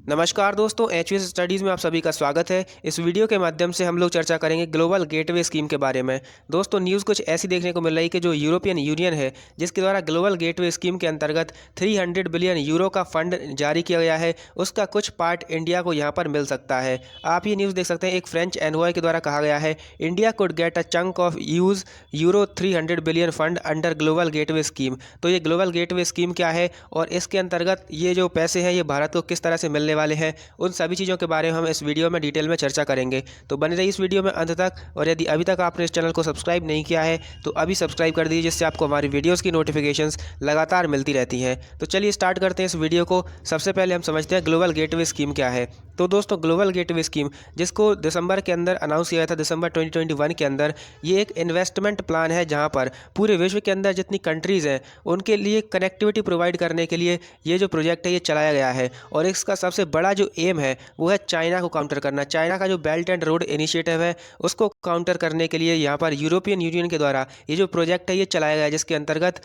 नमस्कार दोस्तों, एचवीएस स्टडीज़ में आप सभी का स्वागत है। इस वीडियो के माध्यम से हम लोग चर्चा करेंगे ग्लोबल गेटवे स्कीम के बारे में। दोस्तों, न्यूज़ कुछ ऐसी देखने को मिल रही है कि जो यूरोपियन यूनियन है, जिसके द्वारा ग्लोबल गेटवे स्कीम के अंतर्गत 300 बिलियन यूरो का फंड जारी किया गया है, उसका कुछ पार्ट इंडिया को यहाँ पर मिल सकता है। आप ये न्यूज़ देख सकते हैं, एक फ्रेंच एनवॉय के द्वारा कहा गया है, India could get a chunk of use euro 300 billion fund under global gateway scheme. तो ये ग्लोबल गेटवे स्कीम क्या है और इसके अंतर्गत ये जो पैसे हैं ये भारत को किस तरह से मिलने वाले हैं, उन सभी चीज़ों के बारे में हम इस वीडियो में डिटेल में चर्चा करेंगे। तो बने रहिए इस वीडियो में अंत तक, और यदि अभी तक आपने इस चैनल को सब्सक्राइब नहीं किया है तो अभी सब्सक्राइब कर दीजिए, जिससे आपको हमारी वीडियोस की नोटिफिकेशंस लगातार मिलती रहती हैं। तो चलिए स्टार्ट करते हैं इस वीडियो को। सबसे पहले हम समझते हैं ग्लोबल गेटवे स्कीम क्या है। तो दोस्तों, ग्लोबल गेटवे स्कीम, जिसको दिसंबर के अंदर अनाउंस किया था, दिसंबर 2021 के अंदर, ये एक इन्वेस्टमेंट प्लान है जहाँ पर पूरे विश्व के अंदर जितनी कंट्रीज़ हैं उनके लिए कनेक्टिविटी प्रोवाइड करने के लिए ये जो प्रोजेक्ट है ये चलाया गया है। और इसका सबसे बड़ा जो एम है वो है चाइना को काउंटर करना। चाइना का जो बेल्ट एंड रोड इनिशिएटिव है उसको काउंटर करने के लिए यहाँ पर यूरोपियन यूनियन के द्वारा ये जो प्रोजेक्ट है ये चलाया गया है, जिसके अंतर्गत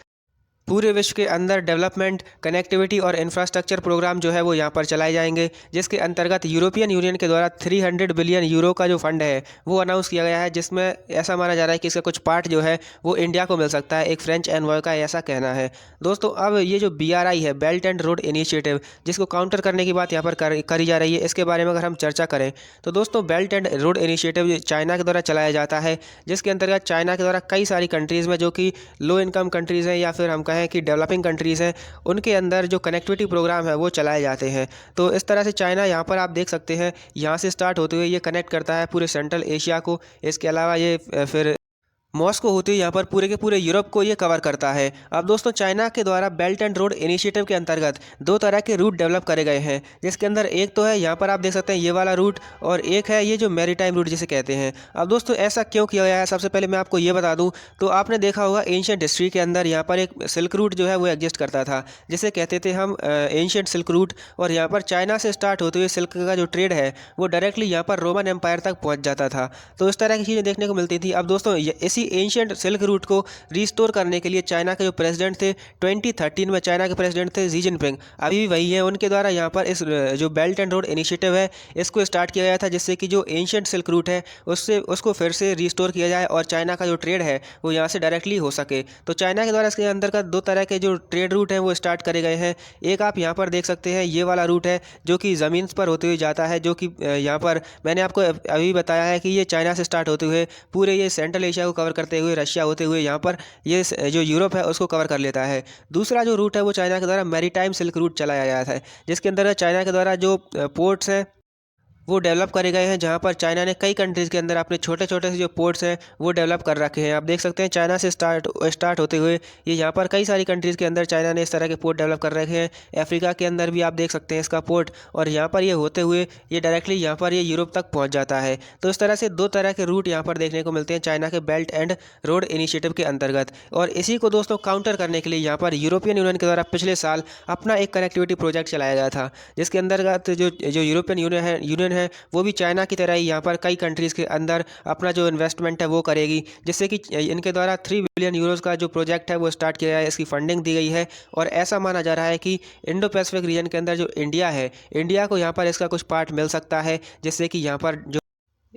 पूरे विश्व के अंदर डेवलपमेंट, कनेक्टिविटी और इंफ्रास्ट्रक्चर प्रोग्राम जो है वो यहाँ पर चलाए जाएंगे, जिसके अंतर्गत यूरोपियन यूनियन के द्वारा 300 बिलियन यूरो का जो फंड है वो अनाउंस किया गया है, जिसमें ऐसा माना जा रहा है कि इसका कुछ पार्ट जो है वो इंडिया को मिल सकता है। एक फ्रेंच एनवॉय का ऐसा कहना है। दोस्तों, अब ये जो BRI है, बेल्ट एंड रोड इनिशिएटिव, जिसको काउंटर करने की बात यहाँ पर करी जा रही है, इसके बारे में अगर हम चर्चा करें तो दोस्तों, belt and road initiative China के द्वारा चलाया जाता है, जिसके अंतर्गत चाइना के द्वारा कई सारी कंट्रीज़ में, जो कि लो इनकम कंट्रीज़ हैं या फिर हम कहें कि डेवलपिंग कंट्रीज़ हैं, उनके अंदर जो कनेक्टिविटी प्रोग्राम है वो चलाए जाते हैं। तो इस तरह से चाइना यहाँ पर आप देख सकते हैं, यहाँ से स्टार्ट होते हुए ये कनेक्ट करता है पूरे सेंट्रल एशिया को। इसके अलावा ये फिर मॉस्को होती है यहाँ पर पूरे के पूरे यूरोप को ये कवर करता है। अब दोस्तों, चाइना के द्वारा बेल्ट एंड रोड इनिशिएटिव के अंतर्गत दो तरह के रूट डेवलप करे गए हैं, जिसके अंदर एक तो है यहाँ पर आप देख सकते हैं ये वाला रूट, और एक है ये जो मैरीटाइम रूट जिसे कहते हैं। अब दोस्तों, ऐसा क्यों किया गया है, सबसे पहले मैं आपको ये बता दूँ तो आपने देखा होगा एंशिएंट हिस्ट्री के अंदर यहाँ पर एक सिल्क रूट जो है वो एग्जिस्ट करता था, जिसे कहते थे हम एंशिएंट सिल्क रूट। और यहाँ पर चाइना से स्टार्ट होते हुए सिल्क का जो ट्रेड है वो डायरेक्टली यहाँ पर रोमन एम्पायर तक पहुँच जाता था। तो इस तरह की चीज़ें देखने को मिलती थी। अब दोस्तों, इसी एंशिएंट सिल्क रूट को रिस्टोर करने के लिए चाइना के जो प्रेसिडेंट थे 2013 में, चाइना के प्रेसिडेंट थे शी जिनपिंग, अभी भी वही है, उनके द्वारा यहाँ पर इस जो बेल्ट एंड रोड इनिशिएटिव है इसको स्टार्ट किया गया था, जिससे कि जो एंशिएंट सिल्क रूट है उसको फिर से रिस्टोर किया जाए और चाइना का जो ट्रेड है वो यहाँ से डायरेक्टली हो सके। तो चाइना के द्वारा इसके अंतर्गत दो तरह के जो ट्रेड रूट हैं वो स्टार्ट करे गए हैं। एक आप यहाँ पर देख सकते हैं, ये वाला रूट है जो कि ज़मीन पर होते हुए जाता है, जो कि यहाँ पर मैंने आपको अभी बताया है कि ये चाइना से स्टार्ट होते हुए पूरे ये सेंट्रल एशिया को कवर करते हुए, रशिया होते हुए यहाँ पर ये जो यूरोप है उसको कवर कर लेता है। दूसरा जो रूट है वो चाइना के द्वारा मैरीटाइम सिल्क रूट चलाया गया था, जिसके अंदर चाइना के द्वारा जो पोर्ट्स हैं वो डेवलप करे गए हैं, जहाँ पर चाइना ने कई कंट्रीज़ के अंदर अपने छोटे छोटे से जो पोर्ट्स हैं वो डेवलप कर रखे हैं। आप देख सकते हैं चाइना से स्टार्ट होते हुए ये यहाँ पर कई सारी कंट्रीज़ के अंदर चाइना ने इस तरह के पोर्ट डेवलप कर रखे हैं। अफ्रीका के अंदर भी आप देख सकते हैं इसका पोर्ट, और यहाँ पर ये होते हुए ये डायरेक्टली यहाँ पर ये यूरोप तक पहुँच जाता है। तो इस तरह से दो तरह के रूट यहाँ पर देखने को मिलते हैं चाइना के बेल्ट एंड रोड इनिशिएटिव के अंतर्गत। और इसी को दोस्तों काउंटर करने के लिए यहाँ पर यूरोपियन यूनियन के द्वारा पिछले साल अपना एक कनेक्टिविटी प्रोजेक्ट चलाया गया था, जिसके अंतर्गत जो यूरोपियन यूनियन है वो भी चाइना की तरह ही यहाँ पर कई कंट्रीज़ के अंदर अपना जो इन्वेस्टमेंट है वो करेगी, जिससे कि इनके द्वारा 3 बिलियन यूरोज़ का जो प्रोजेक्ट है वो स्टार्ट किया है, इसकी फंडिंग दी गई है। और ऐसा माना जा रहा है कि इंडो पैसिफिक रीजन के अंदर जो इंडिया है, इंडिया को यहाँ पर इसका कुछ पार्ट मिल सकता है, जिससे कि यहाँ पर जो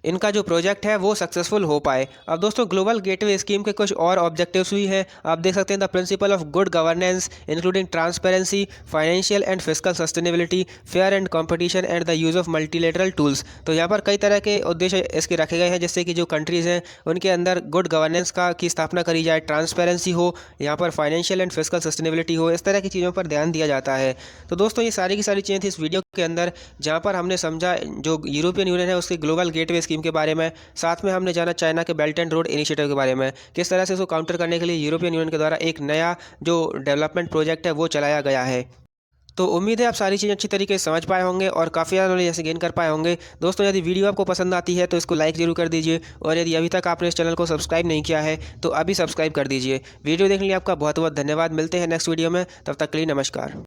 इनका जो प्रोजेक्ट है वो सक्सेसफुल हो पाए। अब दोस्तों, ग्लोबल गेटवे स्कीम के कुछ और ऑब्जेक्टिव्स भी हैं। आप देख सकते हैं the principle of good governance including transparency, financial and fiscal sustainability, fair and competition and the use of multilateral tools. तो यहाँ पर कई तरह के उद्देश्य इसके रखे गए हैं, जिससे कि जो कंट्रीज़ हैं उनके अंदर गुड गवर्नेंस की स्थापना करी जाए, ट्रांसपेरेंसी हो, यहाँ पर फाइनेंशियल एंड फिस्कल सस्टेनेबिलिटी हो, इस तरह की चीज़ों पर ध्यान दिया जाता है। तो दोस्तों, ये सारी की सारी चीज़ें थी इस वीडियो के अंदर, जहाँ पर हमने समझा जो यूरोपियन यूनियन है उसके ग्लोबल गेटवे स्कीम के बारे में, साथ में हमने जाना चाइना के बेल्ट एंड रोड इनिशिएटिव के बारे में, किस तरह से उसको काउंटर करने के लिए यूरोपियन यूनियन के द्वारा एक नया जो डेवलपमेंट प्रोजेक्ट है वो चलाया गया है। तो उम्मीद है आप सारी चीज़ें अच्छी तरीके से समझ पाए होंगे और काफ़ी ज़्यादा नॉलेज ऐसे गेन कर पाए होंगे। दोस्तों, यदि वीडियो आपको पसंद आती है तो इसको लाइक जरूर कर दीजिए, और यदि अभी तक आपने इस चैनल को सब्सक्राइब नहीं किया है तो अभी सब्सक्राइब कर दीजिए। वीडियो देखने के लिए आपका बहुत बहुत धन्यवाद। मिलते हैं नेक्स्ट वीडियो में, तब तक के लिए नमस्कार।